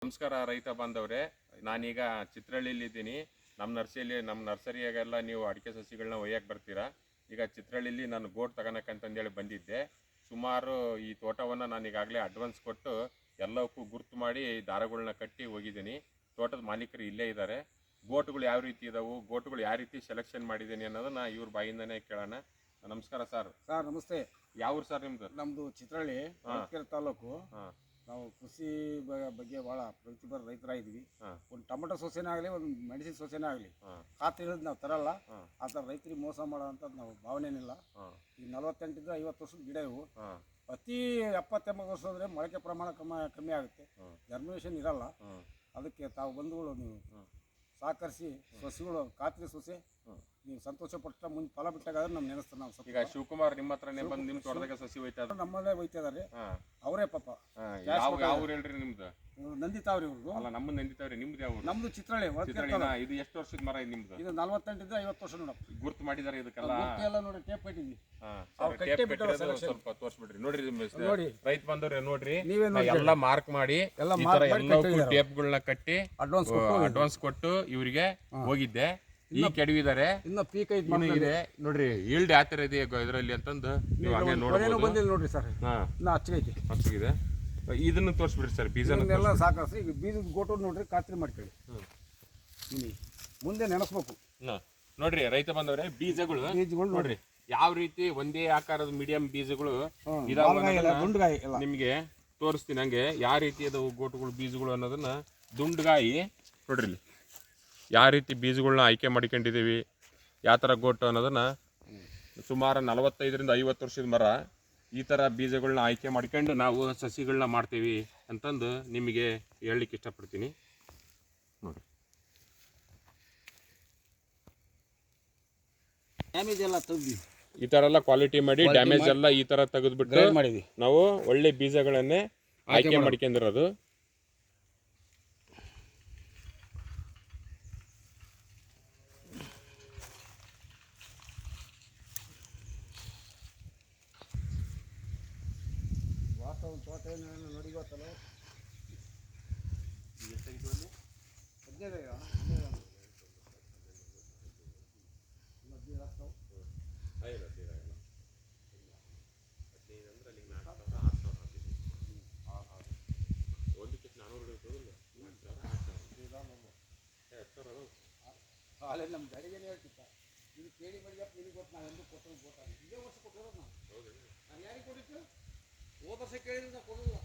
ನಮಸ್ಕಾರ ರೈತ ಬಾಂಧವರೇ, ನಾನೀಗ ಚಿತ್ರಹಳ್ಳಿಲಿದ್ದೀನಿ. ನಮ್ಮ ನರ್ಸರಿಯಾಗೆಲ್ಲ ನೀವು ಅಡಿಕೆ ಸಸಿಗಳನ್ನ ಒಯ್ಯಕ್ಕೆ ಬರ್ತೀರಾ. ಈಗ ಚಿತ್ರಹಳ್ಳಿಲಿ ನಾನು ಗೋಟ್ ತಗೋಣಕ್ಕಂತಂದೇಳಿ ಬಂದಿದ್ದೆ. ಸುಮಾರು ಈ ತೋಟವನ್ನು ನಾನು ಈಗಾಗಲೇ ಅಡ್ವಾನ್ಸ್ ಕೊಟ್ಟು ಎಲ್ಲವಕ್ಕೂ ಗುರ್ತು ಮಾಡಿ ದಾರಗಳನ್ನ ಕಟ್ಟಿ ಹೋಗಿದ್ದೀನಿ. ತೋಟದ ಮಾಲೀಕರು ಇಲ್ಲೇ ಇದ್ದಾರೆ. ಗೋಟ್ಗಳು ಯಾವ ರೀತಿ ಇದಾವೆ, ಗೋಟ್ಗಳು ಯಾವ ರೀತಿ ಸೆಲೆಕ್ಷನ್ ಮಾಡಿದ್ದೀನಿ ಅನ್ನೋದನ್ನ ಇವ್ರ ಬಾಯಿಂದನೇ ಕೇಳೋಣ. ನಮಸ್ಕಾರ ಸರ್. ಸರ್ ನಮಸ್ತೆ. ಯಾವ ಊರು ಸರ್ ನಿಮ್ದು? ನಮ್ಮದು ಚಿತ್ರಹಳ್ಳಿ ತಾಲೂಕು. ಹಾಂ, ನಾವು ಕೃಷಿ ಬಗ್ಗೆ ಭಾಳ ಪ್ರತಿಭರ ರೈತರಾಗಿದ್ವಿ. ಒಂದು ಟೊಮೆಟೊ ಸೊಸೆನೇ ಆಗಲಿ, ಒಂದು ಮೆಣಸಿನ ಸೊಸೆನೇ ಆಗಲಿ, ಖಾತೆ ಇಳಿದು ನಾವು ತರಲ್ಲ. ಆ ಥರ ರೈತರಿಗೆ ಮೋಸ ಮಾಡೋ ಅಂಥದ್ದು ನಾವು ಭಾವನೆನಿಲ್ಲ. ಈ 48 50 ವರ್ಷದ ಗಿಡ ಇವು. ಅತಿ 70-80 ವರ್ಷ ಅಂದರೆ ಮೊಳಕೆ ಪ್ರಮಾಣ ಕಮ್ಮಿ ಆಗುತ್ತೆ, ಜರ್ಮಿನೇಷನ್ ಇರಲ್ಲ. ಅದಕ್ಕೆ ತಾವು ಬಂಧುಗಳು ನೀವು ಸಹಕರಿಸಿ ಸಸಿಗಳು ಖಾತ್ರಿ ಸೊಸೆ ನೀವು ಸಂತೋಷ ಪಟ್ಟ ಮುಂದೆ ಫಲ ಬಿಟ್ಟಾಗಾದ್ರೆ ನಮ್ಗೆ ನೆನೆಸ್ತಾರೆ. ನಾವು ಈಗ ಶಿವಕುಮಾರ್ ನಿಮ್ಮ ಹತ್ರನೇ ಬಂದು ನಿಮ್ಮ ತೋಟದಾಗ ಸಸಿ ಹೋಯ್ತಾ ನಮ್ಮಲ್ಲೇ ಒಯ್ತಿದ್ದಾರೆ. ಅವರೇ ಪಾಪ. ಯಾವ ಊರು ಹೇಳ್ರಿ ನಿಮ್ದು? ನಂದಿತಾವ್ರಿ ಇವ್ರದ್ದು. ಅಲ್ಲ, ನಮ್ಮ ನಂದಿತಾವ್ರಿ. ನಿಮ್ದು ಯಾವ ಊರು? ನಮ್ದು ಚಿತ್ರಹಳ್ಳಿ. ಇದು ಎಷ್ಟು ವರ್ಷದ ಮರ ಇದು ನಿಮ್ದು? ಇದು 48 50 ವರ್ಷ ನೋಡಪ್ಪ. ಗುರ್ತು ಮಾಡಿದಾರೆ ಇದಕ್ಕೆಲ್ಲ? ಎಲ್ಲ ನೋಡಿ, ಟೇಪ್ ಕಟ್ಟಿದ್ವಿ. ಸ್ವಲ್ಪ ತೋರಿಸ್ಬಿಡ್ರಿ. ನೋಡ್ರಿ ನೋಡಿ ರೈತ ಬಂದವ್ರೆ, ನೋಡ್ರಿ ನೀವೇ ಎಲ್ಲ ಮಾರ್ಕ್ ಮಾಡಿ ಟೇಪ್ಗಳನ್ನ ಕಟ್ಟಿ ಅಡ್ವಾನ್ಸ್ ಕೊಟ್ಟು ಇವರಿಗೆ ಹೋಗಿದ್ದೆ. ಈ ಕೆಡವಿದ್ದಾರೆ, ಇನ್ನ ಪೀಕ್ ಇದೆ ನೋಡ್ರಿ. ಈಲ್ಡ್ ಯಾವ ತರ ಇದೆ ಇದರಲ್ಲಿ ಅಂತಂದು ನೀವು ಹಂಗೆ ನೋಡ್ಬೋದು. ನೋಡ್ರಿ ಸರ್, ಹಚ್ಚಿದೆ. ಇದನ್ನು ತೋರಿಸ್ಬಿಡ್ರಿ ಸರ್, ಬೀಜ ಎಲ್ಲ ಸಾಕಷ್ಟು. ಈಗ ಬೀಜದ ಗೋಟು ನೋಡ್ರಿ, ಖಾತ್ರಿ ಮಾಡ್ಕೊಳ್ಳಿ. ಮುಂದೆ ನೆನೆಸ್ಬೇಕು ನೋಡ್ರಿ ರೈತ ಬಂದವ್ರೆ. ಬೀಜಗಳು ನೋಡ್ರಿ ಯಾವ ರೀತಿ ಒಂದೇ ಆಕಾರದ ಮೀಡಿಯಂ ಬೀಜಗಳು ನಿಮ್ಗೆ ತೋರಿಸ್ತೀನಿ. ಹಂಗೆ ಯಾವ ರೀತಿ ಅದಾವು ಗೋಟುಗಳು ಬೀಜಗಳು ಅನ್ನೋದನ್ನ ದುಂಡ್ಗಾಯಿ ನೋಡ್ರಿ. ಇಲ್ಲಿ ಯಾವ ರೀತಿ ಬೀಜಗಳನ್ನ ಆಯ್ಕೆ ಮಾಡ್ಕೊಂಡಿದ್ದೀವಿ, ಯಾವ ಥರ ಗೋಟು ಅನ್ನೋದನ್ನು ಸುಮಾರು 45 50 ವರ್ಷದ ಮರ ಈ ಥರ ಬೀಜಗಳನ್ನ ಆಯ್ಕೆ ಮಾಡ್ಕೊಂಡು ನಾವು ಸಸಿಗಳನ್ನ ಮಾಡ್ತೀವಿ ಅಂತಂದು ನಿಮಗೆ ಹೇಳಲಿಕ್ಕೆ ಇಷ್ಟಪಡ್ತೀನಿ. ನೋಡಿ, ಡ್ಯಾಮೇಜ್ ಎಲ್ಲ ತೆಗ್ದು ಈ ಥರ ಎಲ್ಲ ಕ್ವಾಲಿಟಿ ಮಾಡಿ ಡ್ಯಾಮೇಜ್ ಎಲ್ಲ ಈ ಥರ ತೆಗೆದುಬಿಟ್ಟು ಮಾಡಿದ್ವಿ. ನಾವು ಒಳ್ಳೆ ಬೀಜಗಳನ್ನೇ ಆಯ್ಕೆ ಮಾಡ್ಕೊಂಡಿರೋದು. ತೋಟ ನೋಡಿ ಗೊತ್ತಲ್ಲ, ಅಲ್ಲೇ ನಮ್ಮ ಗಾಡಿಗೇನೆ ಹೇಳ್ತಿತ್ತ. ನೀನು ಕೇಳಿ ಮಾಡಿಯಪ್ಪ, ನಿನಗೆ ಗೊತ್ತು. ನಾವು ಎಂದು ಕೊಟ್ಟು ಗೊತ್ತಾಗ ಇದೇ ವರ್ಷ ಕೊಟ್ಟಿರೋದು. ನಾವು ಯಾರಿಗೆ ಕೊಟ್ಟಿತ್ತು? ಹೋದ ವರ್ಷ ಕೇಳಿದ್ರೆ ನಾವು ಕೊಡೋದು.